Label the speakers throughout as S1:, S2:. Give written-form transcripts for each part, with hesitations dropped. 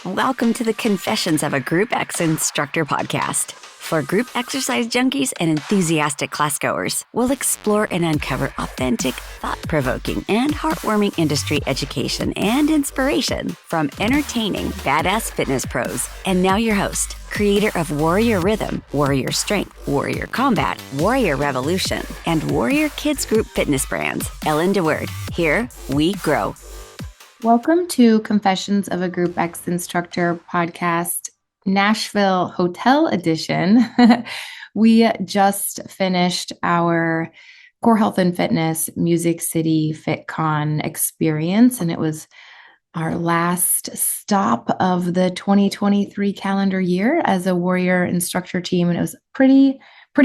S1: Welcome to the Confessions of a GroupX Instructor podcast. For group exercise junkies and enthusiastic classgoers, we'll explore and uncover authentic, thought-provoking, and heartwarming industry education and inspiration from entertaining, badass fitness pros. And now your host, creator of Warrior Rhythm, Warrior Strength, Warrior Combat, Warrior Revolution, and Warrior Kids Group fitness brands, Ellen DeWord. Here we grow.
S2: Welcome to Confessions of a GroupX Instructor podcast, Nashville Hotel Edition. We just finished our Core Health and Fitness Music City FitCon experience, and it was our last stop of the 2023 calendar year as a Warrior instructor team, and it was pretty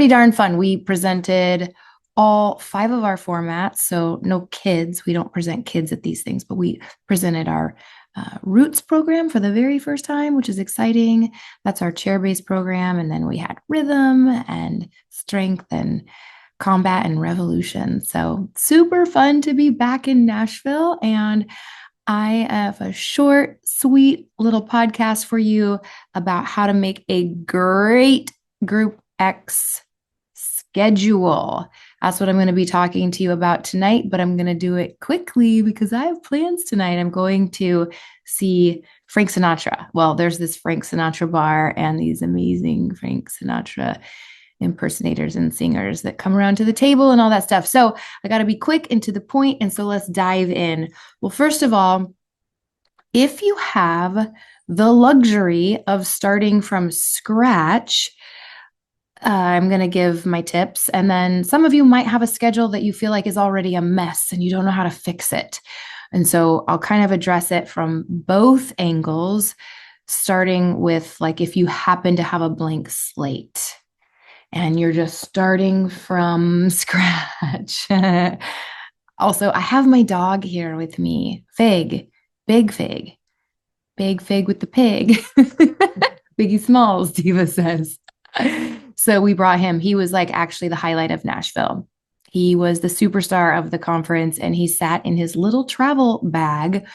S2: darn fun. We presented all 5 of our formats. So no kids. We don't present kids at these things, but we presented our Roots program for the very first time, which is exciting. That's our chair-based program. And then we had Rhythm and Strength and Combat and Revolution. So super fun to be back in Nashville. And I have a short, sweet little podcast for you about how to make a great Group X schedule. That's what I'm going to be talking to you about tonight, but I'm going to do it quickly because I have plans tonight. I'm going to see Frank Sinatra. Well, there's this Frank Sinatra bar and these amazing Frank Sinatra impersonators and singers that come around to the table and all that stuff. So I got to be quick and to the point. And so let's dive in. Well, first of all, if you have the luxury of starting from scratch, I'm going to give my tips. And then some of you might have a schedule that you feel like is already a mess and you don't know how to fix it. And so I'll kind of address it from both angles, starting with like if you happen to have a blank slate and you're just starting from scratch. Also, I have my dog here with me, Fig, Big Fig, Big Fig with the pig. Biggie Smalls, Diva says. So we brought him. He was like actually the highlight of Nashville. He was the superstar of the conference, and he sat in his little travel bag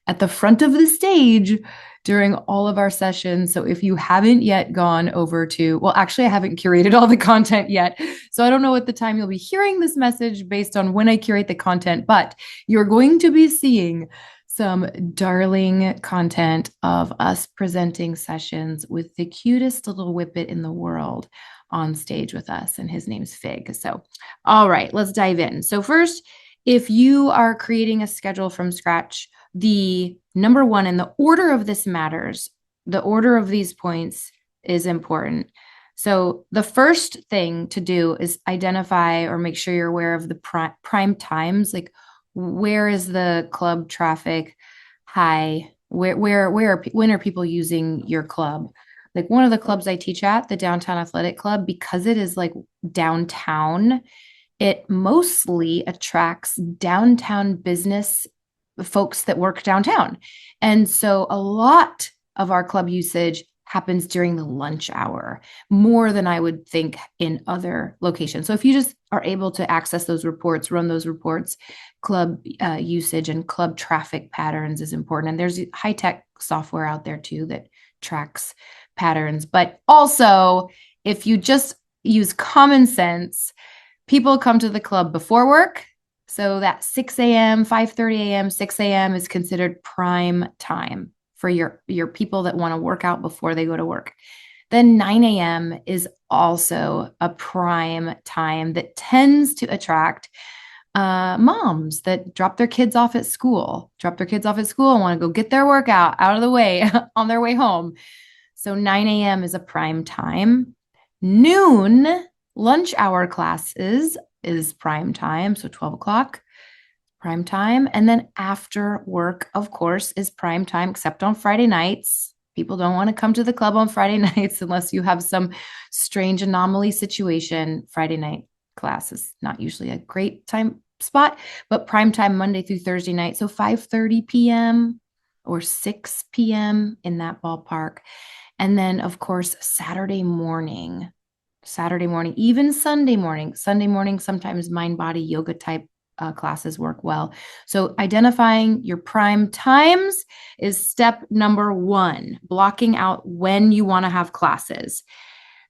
S2: at the front of the stage during all of our sessions. So if you haven't yet gone over to, well, actually, I haven't curated all the content yet. So I don't know at the time you'll be hearing this message based on when I curate the content, but you're going to be seeing some darling content of us presenting sessions with the cutest little whippet in the world on stage with us, and his name's Fig. So, all right, let's dive in. So first, if you are creating a schedule from scratch, the number one, and the order of this matters, the order of these points is important. So the first thing to do is identify or make sure you're aware of the prime times, like where is the club traffic high? When are people using your club? Like one of the clubs I teach at, the Downtown Athletic Club, because it is like downtown, it mostly attracts downtown business folks that work downtown. And so a lot of our club usage happens during the lunch hour, more than I would think in other locations. So if you just are able to access those reports, run those reports, club usage and club traffic patterns is important. And there's high-tech software out there too that tracks patterns. But also, if you just use common sense, people come to the club before work. So that 6 a.m., 5:30 a.m., 6 a.m. is considered prime time for your people that want to work out before they go to work. Then 9 a.m. is also a prime time that tends to attract moms that drop their kids off at school and want to go get their workout out of the way on their way home. So 9 a.m. is a prime time. Noon, lunch hour classes is prime time. So 12 o'clock, prime time. And then after work, of course, is prime time, except on Friday nights. People don't want to come to the club on Friday nights unless you have some strange anomaly situation. Friday night class is not usually a great time spot, but prime time Monday through Thursday night. So 5:30 p.m. or 6 p.m. in that ballpark. And then, of course, Saturday morning, even Sunday morning, sometimes mind, body, yoga type classes work well. So identifying your prime times is step number one, blocking out when you want to have classes.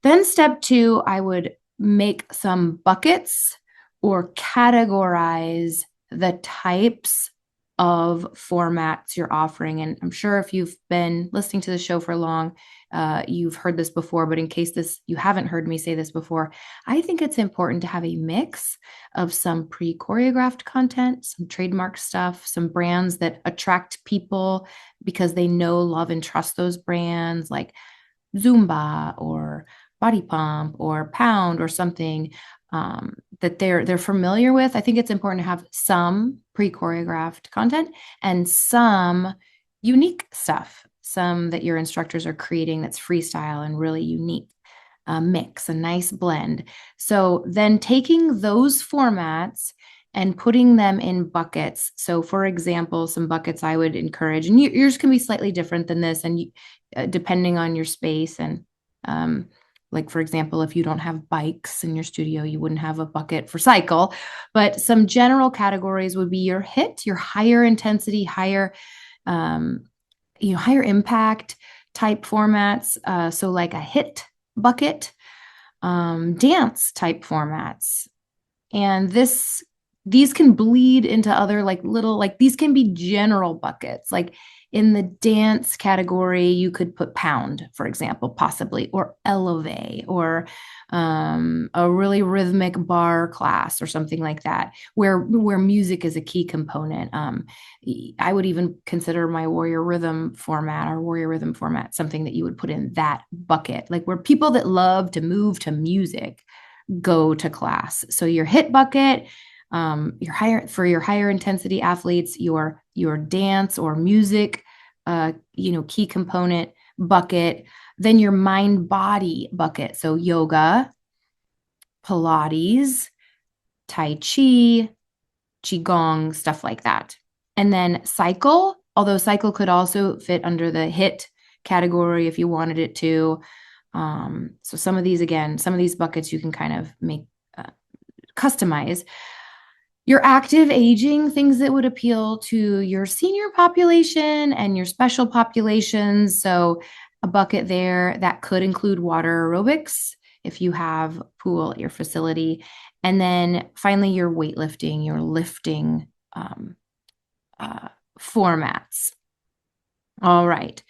S2: Then step two, I would make some buckets or categorize the types of formats you're offering. And I'm sure if you've been listening to the show for long, you've heard this before, but in case you haven't heard me say this before, I think it's important to have a mix of some pre-choreographed content, some trademark stuff, some brands that attract people because they know, love, and trust those brands like Zumba or Body Pump or Pound or something that they're familiar with. I think it's important to have some pre-choreographed content and some unique stuff, some that your instructors are creating that's freestyle and really unique. Mix, a nice blend. So then taking those formats and putting them in buckets. So, for example, some buckets I would encourage, and yours can be slightly different than this, and depending on your space. And like, for example, if you don't have bikes in your studio, you wouldn't have a bucket for cycle. But some general categories would be your HIIT, your higher intensity, higher impact type formats. So like a HIIT bucket, dance type formats. And these can bleed into other these can be general buckets. Like in the dance category, you could put Pound, for example, possibly, or Elevate, or a really rhythmic bar class or something like that, where music is a key component. I would even consider my Warrior Rhythm format something that you would put in that bucket, like where people that love to move to music go to class. So your HIIT bucket, your higher intensity athletes, your dance or music, key component bucket, then your mind body bucket. So yoga, Pilates, Tai Chi, Qigong, stuff like that. And then cycle, although cycle could also fit under the HIIT category if you wanted it to. So some of these buckets you can kind of make customize. Your active aging, things that would appeal to your senior population and your special populations. So a bucket there that could include water aerobics if you have a pool at your facility. And then finally, your weightlifting, your lifting formats. All right.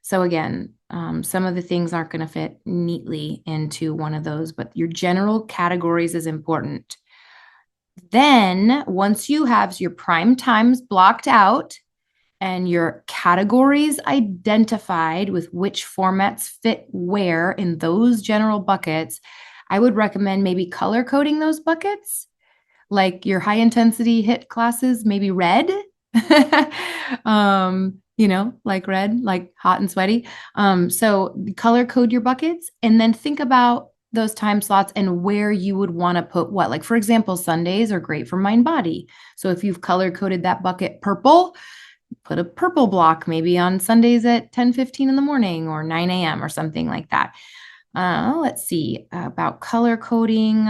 S2: So again, some of the things aren't going to fit neatly into one of those, but your general categories is important. Then once you have your prime times blocked out and your categories identified with which formats fit where in those general buckets, I would recommend maybe color coding those buckets, like your high intensity HIIT classes, maybe red, like red, like hot and sweaty. So color code your buckets and then think about those time slots and where you would want to put what. Like, for example, Sundays are great for mind body. So if you've color coded that bucket purple, put a purple block maybe on Sundays at 10:15 in the morning or 9 a.m. or something like that. Let's see about color coding.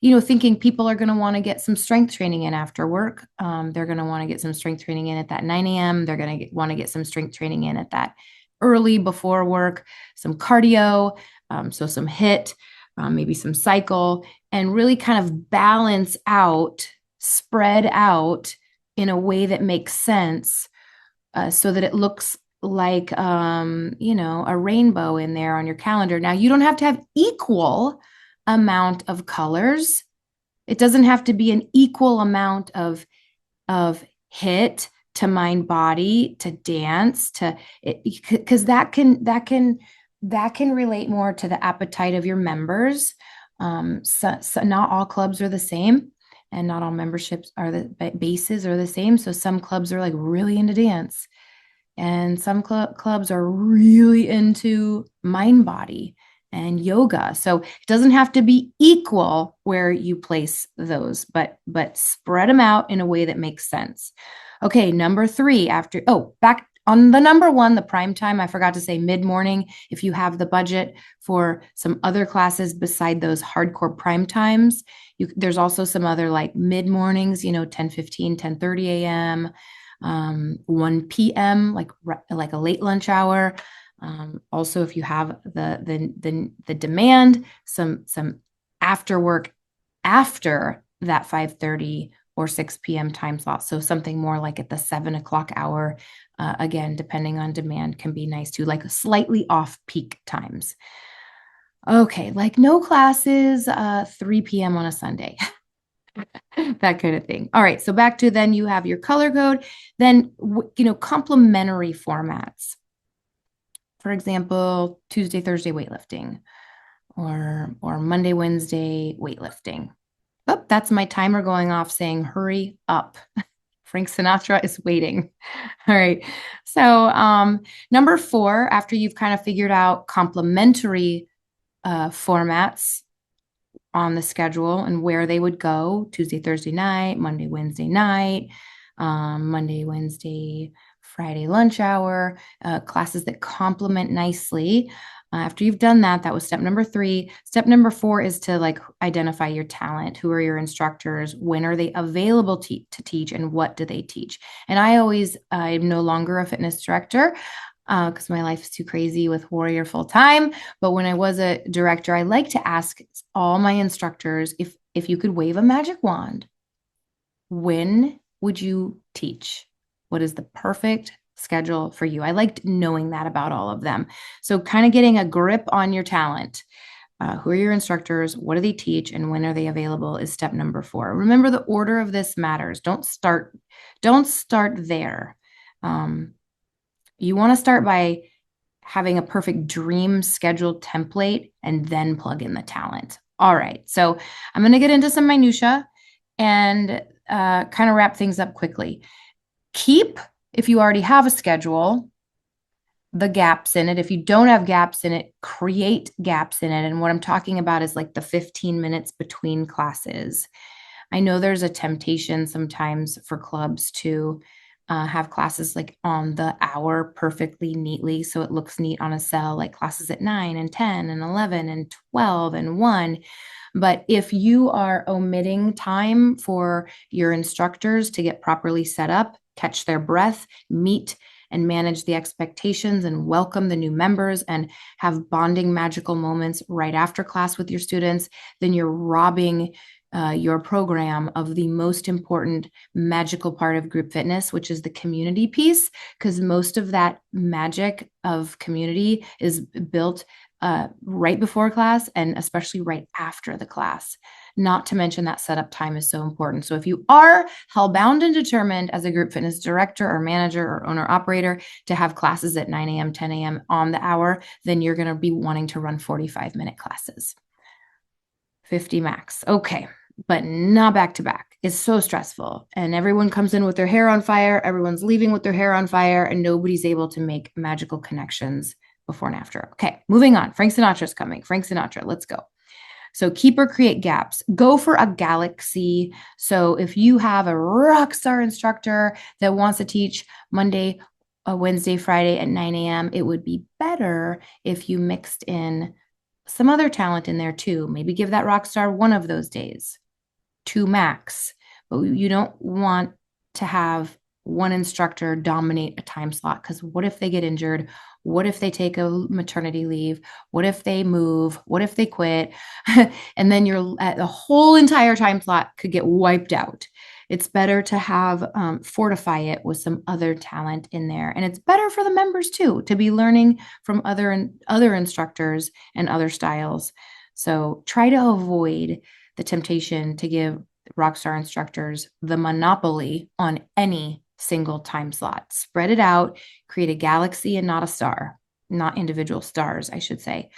S2: Thinking people are going to want to get some strength training in after work. They're going to want to get some strength training in at that 9 a.m. They're going to want to get some strength training in at that early before work, some cardio, so some HIIT, maybe some cycle, and really kind of balance out, spread out in a way that makes sense so that it looks like, a rainbow in there on your calendar. Now, you don't have to have equal amount of colors. It doesn't have to be an equal amount of HIIT to mind body to dance to it, because that can relate more to the appetite of your members. So not all clubs are the same, and not all memberships are the bases are the same. So some clubs are like really into dance, and some clubs are really into mind body and yoga. So it doesn't have to be equal where you place those, but spread them out in a way that makes sense. Okay, number 3, back on the number 1, the prime time, I forgot to say mid-morning. If you have the budget for some other classes beside those hardcore prime times, There's also some other like mid mornings, 10:15, 10:30 a.m., 1 p.m., like a late lunch hour. Also, if you have the demand, some after work after that 5:30 or 6 p.m. time slot. So something more like at the 7 o'clock hour, again, depending on demand, can be nice too, like slightly off peak times. Okay, like no classes, 3 p.m. on a Sunday. That kind of thing. All right, so back to then you have your color code, then complementary formats. For example, Tuesday, Thursday weightlifting, or Monday, Wednesday weightlifting. Oh, that's my timer going off saying hurry up. Frank Sinatra is waiting. All right. So, number 4, after you've kind of figured out complementary formats on the schedule and where they would go: Tuesday, Thursday night, Monday, Wednesday night, Monday, Wednesday, Friday lunch hour, classes that complement nicely. After you've done that, that was step number 3. Step number 4 is to like identify your talent. Who are your instructors? When are they available to teach, and what do they teach? And I'm no longer a fitness director because my life is too crazy with Warrior full time. But when I was a director, I like to ask all my instructors, if you could wave a magic wand, when would you teach? What is the perfect schedule for you? I liked knowing that about all of them. So kind of getting a grip on your talent. Who are your instructors? What do they teach? And when are they available is step number 4. Remember, the order of this matters. Don't start there. You want to start by having a perfect dream schedule template and then plug in the talent. All right. So I'm going to get into some minutia and kind of wrap things up quickly. If you already have a schedule, the gaps in it. If you don't have gaps in it, create gaps in it. And what I'm talking about is like the 15 minutes between classes. I know there's a temptation sometimes for clubs to have classes like on the hour perfectly neatly, so it looks neat on a cell, like classes at 9 and 10 and 11 and 12 and 1. But if you are omitting time for your instructors to get properly set up, catch their breath, meet and manage the expectations, and welcome the new members, and have bonding magical moments right after class with your students, then you're robbing your program of the most important magical part of group fitness, which is the community piece, because most of that magic of community is built right before class and especially right after the class. Not to mention that setup time is so important. So if you are hellbound and determined as a group fitness director or manager or owner operator to have classes at 9 a.m., 10 a.m. on the hour, then you're going to be wanting to run 45-minute classes. 50 max. Okay. But not back to back. It's so stressful. And everyone comes in with their hair on fire. Everyone's leaving with their hair on fire, and nobody's able to make magical connections before and after. Okay, moving on. Frank Sinatra's coming. Frank Sinatra, let's go. So keep or create gaps. Go for a galaxy. So if you have a rock star instructor that wants to teach Monday, Wednesday, Friday at 9 a.m., it would be better if you mixed in some other talent in there too. Maybe give that rock star one of those days. 2 max, but you don't want to have one instructor dominate a time slot, because what if they get injured? What if they take a maternity leave? What if they move? What if they quit? And then the whole entire time slot could get wiped out. It's better to have fortify it with some other talent in there. And it's better for the members too, to be learning from other instructors and other styles. So try to avoid the temptation to give rockstar instructors the monopoly on any single time slot. Spread it out, create a galaxy and not a star, not individual stars, I should say.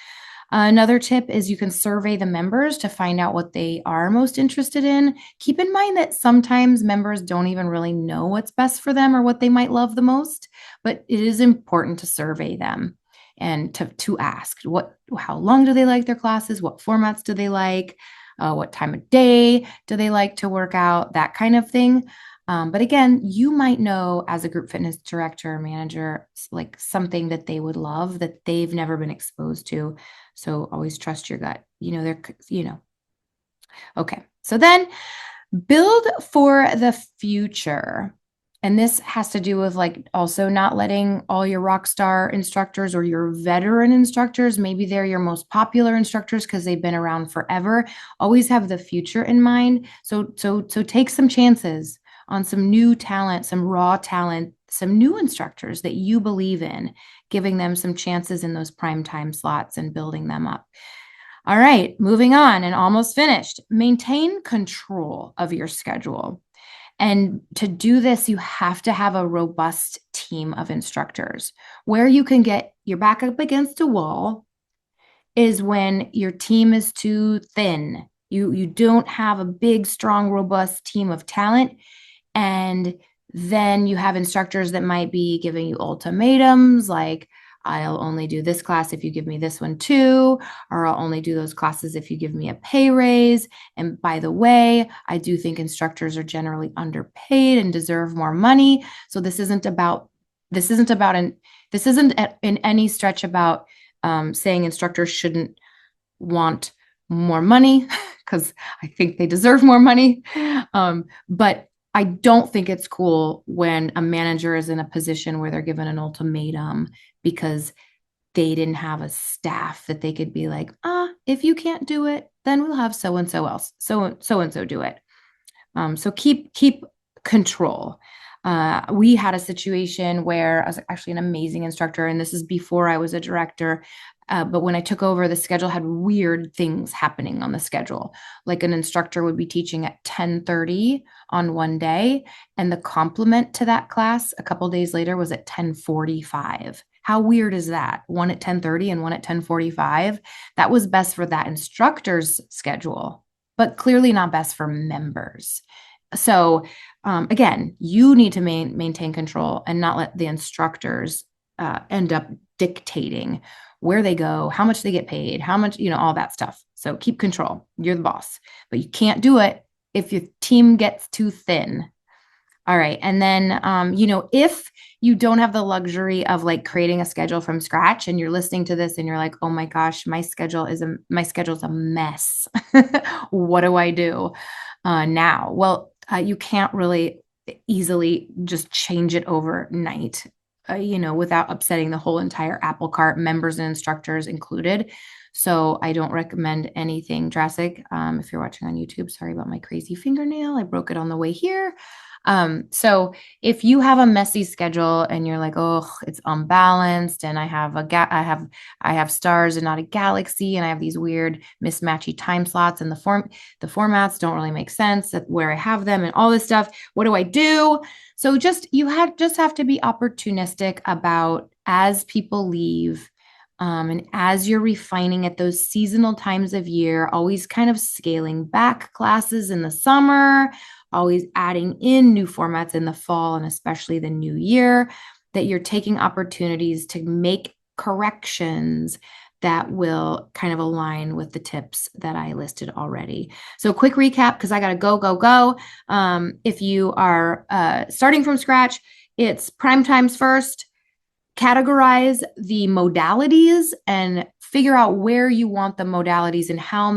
S2: Another tip is you can survey the members to find out what they are most interested in. Keep in mind that sometimes members don't even really know what's best for them or what they might love the most, but it is important to survey them and to ask how long do they like their classes, what formats do they like, what time of day do they like to work out, that kind of thing. But again, you might know as a group fitness director or manager, like something that they would love that they've never been exposed to. So always trust your gut. Okay. So then build for the future. And this has to do with like also not letting all your rock star instructors or your veteran instructors, maybe they're your most popular instructors because they've been around forever, always have the future in mind. So take some chances on some new talent, some raw talent, some new instructors that you believe in, giving them some chances in those prime time slots and building them up. All right, moving on and almost finished. Maintain control of your schedule. And to do this, you have to have a robust team of instructors. Where you can get your back up against a wall is when your team is too thin. You don't have a big, strong, robust team of talent. And then you have instructors that might be giving you ultimatums like, I'll only do this class if you give me this one too, or I'll only do those classes if you give me a pay raise. And by the way, I do think instructors are generally underpaid and deserve more money. So this isn't in any stretch about saying instructors shouldn't want more money because I think they deserve more money. But I don't think it's cool when a manager is in a position where they're given an ultimatum because they didn't have a staff that they could be like, if you can't do it, then we'll have so and so else, so and so do it. So keep control. We had a situation where I was actually an amazing instructor, and this is before I was a director. But when I took over, the schedule had weird things happening on the schedule. Like an instructor would be teaching at 10:30 on one day, and the complement to that class a couple days later was at 10:45. How weird is that? One at 10:30 and one at 10:45. That was best for that instructor's schedule, but clearly not best for members. So again, you need to maintain control and not let the instructors end up dictating where they go, how much they get paid, how much, all that stuff. So keep control. You're the boss, but you can't do it if your team gets too thin. All right. And then, if you don't have the luxury of like creating a schedule from scratch and you're listening to this and you're like, oh my gosh, my schedule's a mess. What do I do now? Well, you can't really easily just change it overnight, without upsetting the whole entire apple cart, members and instructors included. So I don't recommend anything drastic. If you're watching on YouTube, sorry about my crazy fingernail. I broke it on the way here. So if you have a messy schedule and you're like, oh, it's unbalanced, and I have stars and not a galaxy, and I have these weird mismatchy time slots, and the formats don't really make sense at where I have them, and all this stuff. What do I do? So you have to be opportunistic about as people leave. And as you're refining at those seasonal times of year, always kind of scaling back classes in the summer, always adding in new formats in the fall and especially the new year, that you're taking opportunities to make corrections that will kind of align with the tips that I listed already. So quick recap, because I got to go. If you are starting from scratch, it's prime times first. Categorize the modalities and figure out where you want the modalities and how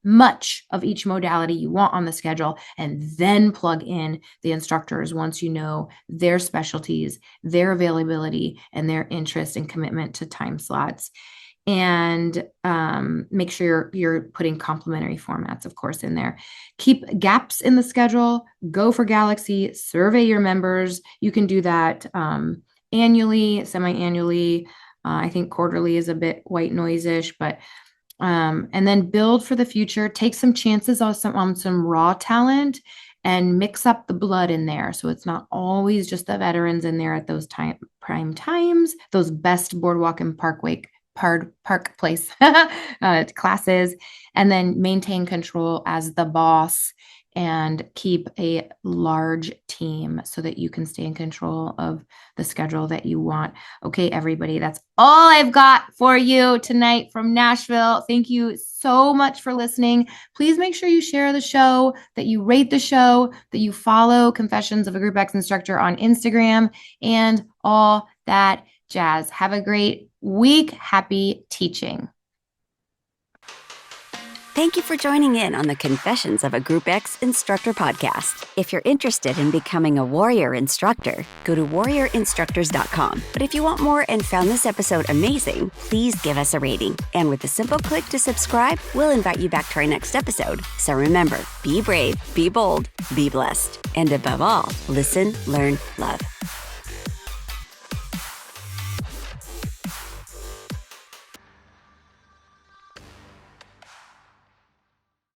S2: much of each modality you want on the schedule, and then plug in the instructors once you know their specialties, their availability, and their interest and commitment to time slots. And make sure you're putting complementary formats, of course, in there. Keep gaps in the schedule. Go for Galaxy. Survey your members. You can do that annually, semi-annually. I think quarterly is a bit white noise-ish, but and then build for the future. Take some chances on some raw talent and mix up the blood in there. So it's not always just the veterans in there at those prime times, those best boardwalk and park place classes, and then maintain control as the boss and keep a large team so that you can stay in control of the schedule that you want. Okay, everybody, that's all I've got for you tonight from Nashville. Thank you so much for listening. Please make sure you share the show, that you rate the show, that you follow Confessions of a GroupX Instructor on Instagram, and all that jazz. Have a great week. Happy teaching.
S1: Thank you for joining in on the Confessions of a GroupX Instructor podcast. If you're interested in becoming a warrior instructor, go to warriorinstructors.com. But if you want more and found this episode amazing, please give us a rating. And with a simple click to subscribe, we'll invite you back to our next episode. So remember, be brave, be bold, be blessed. And above all, listen, learn, love.